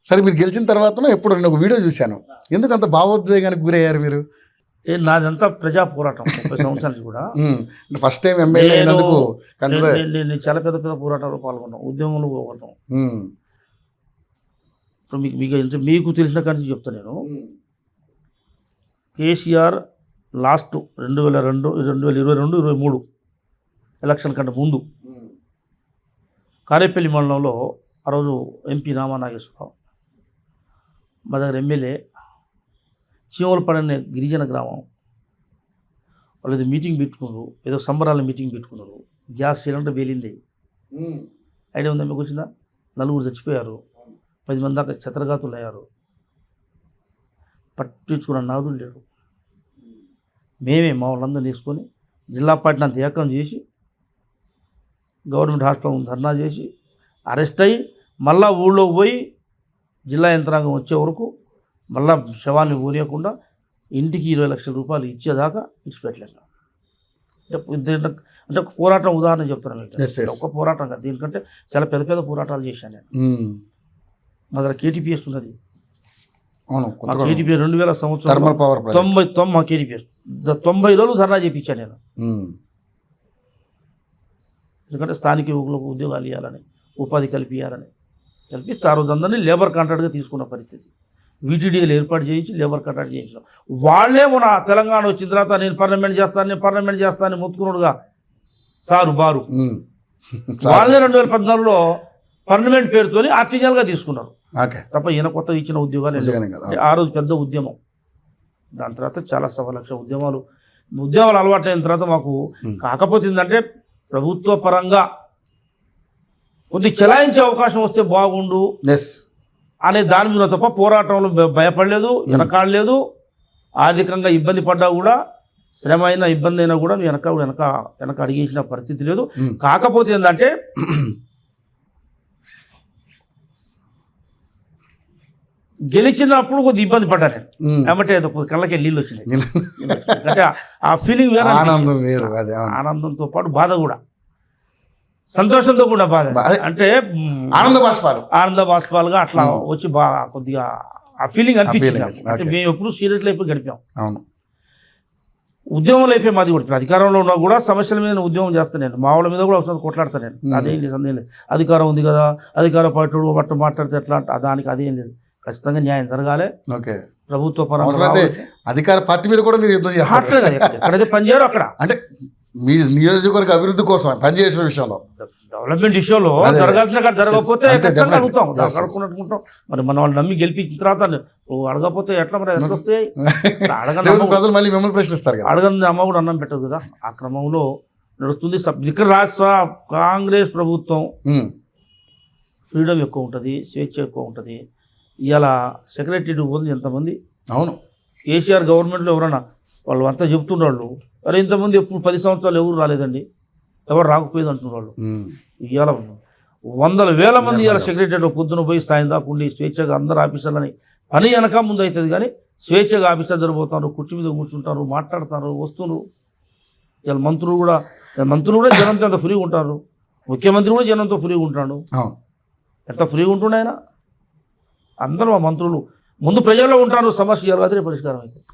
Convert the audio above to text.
సరే మీరు గెలిచిన తర్వాత ఎప్పుడు నేను ఒక వీడియో చూశాను, ఎందుకు అంత భావోద్వేగానికి గురయ్యారు మీరు? నాదంతా ప్రజా పోరాటం 30 సంవత్సరాల నుంచి కూడా. ఫస్ట్ టైం ఎమ్మెల్యే అయినందుకు నేను చాలా పెద్ద పెద్ద పోరాటాల్లో పాల్గొన్నాం, ఉద్యమంలో పాల్గొన్నాం. ఇప్పుడు మీకు తెలిసిన కానీ చెప్తాను నేను. కేసీఆర్ లాస్ట్ 2022, 2023 ఎలక్షన్ కంటే ముందు కారేపల్లి మండలంలో ఆ రోజు ఎంపీ రామా నాగేశ్వరరావు మా దగ్గర ఎమ్మెల్యే, చీమలపాడు అనే గిరిజన గ్రామం, వాళ్ళు ఏదో మీటింగ్ పెట్టుకున్నారు, ఏదో సంబరాల మీటింగ్ పెట్టుకున్నారు. గ్యాస్ సిలిండర్ పేలింది. ఐడియా ఉందా మీకు? వచ్చిందా? 4 చచ్చిపోయారు, 10 మంది దాకా ఛత్రఘాతులు అయ్యారు. పట్టించుకున్న నాదులు లేడు. మేమే మా వాళ్ళందరూ తీసుకొని జిల్లా పార్టీని అంత ఏకం చేసి గవర్నమెంట్ హాస్పిటల్ ధర్నా చేసి అరెస్ట్ అయ్యి మళ్ళా ఊళ్ళోకి పోయి జిల్లా యంత్రాంగం వచ్చే వరకు మళ్ళా శవాన్ని ఊరియకుండా ఇంటికి 20 లక్షల రూపాయలు ఇచ్చేదాకా ఇచ్చిపెట్టలేక. అంటే ఒక పోరాటం ఉదాహరణ చెప్తాను మీకు. ఒక పోరాటం కాదు, దీనికంటే చాలా పెద్ద పెద్ద పోరాటాలు చేశాను నేను. మా దగ్గర కేటీపీఎస్ ఉన్నది. మా కేటీపీఎస్ 2000 సంవత్సరం 90 మా కేటీపీఎస్ 90 రోజులు ధర్నా చేయించాను నేను. ఎందుకంటే స్థానిక యువకులకు ఉద్యోగాలు ఇవ్వాలని, ఉపాధి కల్పించాలని కల్పిస్తే ఆ రోజు అందరినీ లేబర్ కాంట్రాక్ట్గా తీసుకున్న పరిస్థితి. వీటీడీఏలు ఏర్పాటు చేయించి లేబర్ కాంట్రాక్ట్ చేయించడం. వాళ్ళే మన తెలంగాణ వచ్చిన తర్వాత నేను పార్లమెంట్ చేస్తానని మొత్తుకున్నాడుగా సారు బారు. వాళ్ళే 2014లో పర్మనెంట్ పేరుతోని ఆర్టిజనల్గా తీసుకున్నారు తప్ప ఈయన కొత్తగా ఇచ్చిన ఉద్యోగాలు. ఆ రోజు పెద్ద ఉద్యమం. దాని తర్వాత చాలా 1.25 లక్షల ఉద్యమాలు అలవాటు అయిన తర్వాత మాకు కాకపోతే ఏంటంటే ప్రభుత్వ పరంగా కొద్ది చెలాయించే అవకాశం వస్తే బాగుండు అనే దాని మీద తప్ప పోరాటంలో భయపడలేదు, వెనకాడలేదు. ఆర్థికంగా ఇబ్బంది పడ్డా కూడా, శ్రమ అయినా ఇబ్బంది అయినా కూడా వెనక అడిగేసిన పరిస్థితి లేదు. కాకపోతే ఏంటంటే గెలిచినప్పుడు కొద్ది ఇబ్బంది పడ్డాను. ఏమంటే కళ్ళకి నీళ్ళు వచ్చినాయి. అంటే ఆ ఫీలింగ్ వేరే, ఆనందంతో పాటు బాధ కూడా, సంతోషంతో కూడా బాధ. అంటే ఆనంద బాష్పాలుగా అట్లా వచ్చి బాగా కొద్దిగా ఆ ఫీలింగ్ అనిపించింది. అంటే మేము ఎప్పుడు సీరియస్ లైఫ్ గడిపాం. ఉద్యమం లైఫే మాది కూడా. అధికారంలో ఉన్నా కూడా సమస్యల మీద ఉద్యమం చేస్తాను నేను. మా వాళ్ళ మీద కూడా ఒకసారి కొట్లాడతాను నేను. అదేం లేదు, సందేహం లేదు. అధికారం ఉంది కదా, అధికార పార్టీడు బట్ట మాట్లాడితే ఎట్లా దానికి అదేం లేదు. ఖచ్చితంగా న్యాయం జరగాలి. ప్రభుత్వ పరంగా అధికార పార్టీ మీద కూడా మీరు యుద్ధం చేస్తారు. ఎక్కడైతే పనిచేయరు అక్కడ, అంటే మీ నియోజకవర్గ అభివృద్ధి కోసం పనిచేసిన విషయంలో, డెవలప్మెంట్ విషయంలో జరగాల్సిన జరగకపోతే అడుగుతాం, అడుగుకుంటాం. మరి మన వాళ్ళు నమ్మి గెలిపించిన తర్వాత అడగకపోతే ఎట్లా మరి ఎంత వస్తాయి? ప్రజలు మళ్ళీ మిమ్మల్ని ప్రశ్నిస్తారు. అడగని అమ్మ కూడా అన్నం పెట్టదు కదా. ఆ క్రమంలో నడుస్తుంది. ఇక్కడ రాష్ట్ర కాంగ్రెస్ ప్రభుత్వం ఫ్రీడమ్ ఎక్కువ ఉంటుంది, స్వేచ్ఛ ఎక్కువ ఉంటుంది. ఇలా సెక్రటరీ ఉంది ఎంతమంది. అవును, కేసీఆర్ గవర్నమెంట్లో ఎవరన్నా వాళ్ళు అంతా చెప్తున్నారు, అరే ఇంతమంది ఎప్పుడు 10 సంవత్సరాలు ఎవరు రాలేదండి, ఎవరు రాకపోయేది అంటున్నారు వాళ్ళు. ఇవాళ 100,000 మంది ఇవాళ సెక్రటరీలో పొద్దున పోయి సాయం దాకా ఉండి స్వేచ్ఛగా అందరు ఆఫీసర్లని పని వెనక ముందు అవుతుంది కానీ స్వేచ్ఛగా ఆఫీసర్ జరిగిపోతారు, కుర్చీ మీద కూర్చుంటారు, మాట్లాడతారు, వస్తున్నారు. ఇవాళ మంత్రులు కూడా జనంతో అంత ఫ్రీగా ఉంటారు. ముఖ్యమంత్రి కూడా జనంతో ఫ్రీగా ఉంటాడు. ఎంత ఫ్రీగా ఉంటుండే ఆయన. అందరూ మా మంత్రులు ముందు ప్రజల్లో ఉంటారు, సమస్య జరగదు, పరిష్కారం అవుతుంది.